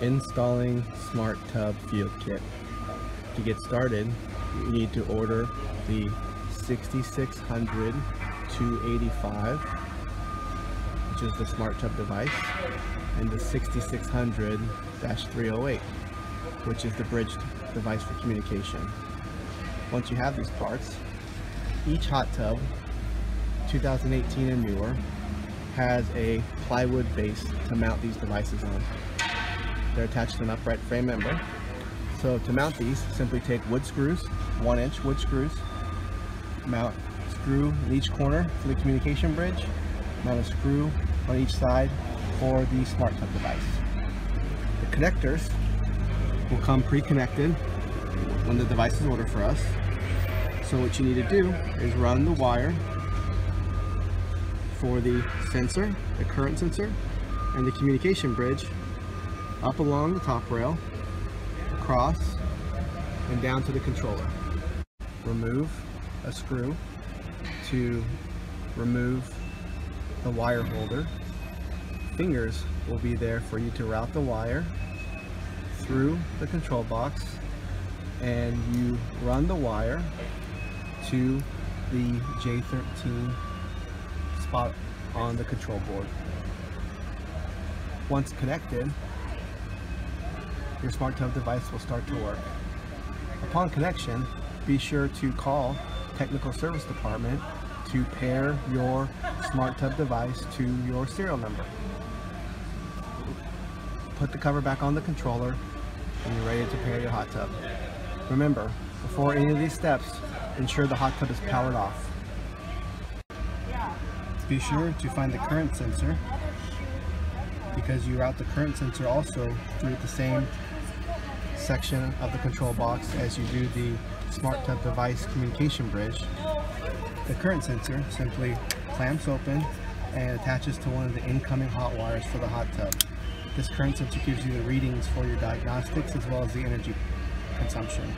Installing SmartTub Field Kit. To get started, you need to order the 6600-285, which is the SmartTub device, and the 6600-308, which is the bridge device for communication. Once you have these parts, each hot tub, 2018 and newer, has a plywood base to mount these devices on. They're attached to an upright frame member. So to mount these, simply take wood screws, 1-inch wood screws, mount a screw in each corner for the communication bridge, mount a screw on each side for the SmartTub device. The connectors will come pre-connected when the device is ordered for us. So what you need to do is run the wire for the sensor, the current sensor, and the communication bridge up along the top rail, across, and down to the controller. Remove a screw to remove the wire holder. Fingers will be there for you to route the wire through the control box, and you run the wire to the J13 spot on the control board. Once connected, your SmartTub device will start to work. Upon connection, be sure to call Technical Service Department to pair your SmartTub device to your serial number. Put the cover back on the controller and you're ready to pair your hot tub. Remember, before any of these steps, ensure the hot tub is powered off. Be sure to find the current sensor, because you route the current sensor also through the same section of the control box as you do the SmartTub device communication bridge. The current sensor simply clamps open and attaches to one of the incoming hot wires for the hot tub. This current sensor gives you the readings for your diagnostics as well as the energy consumption.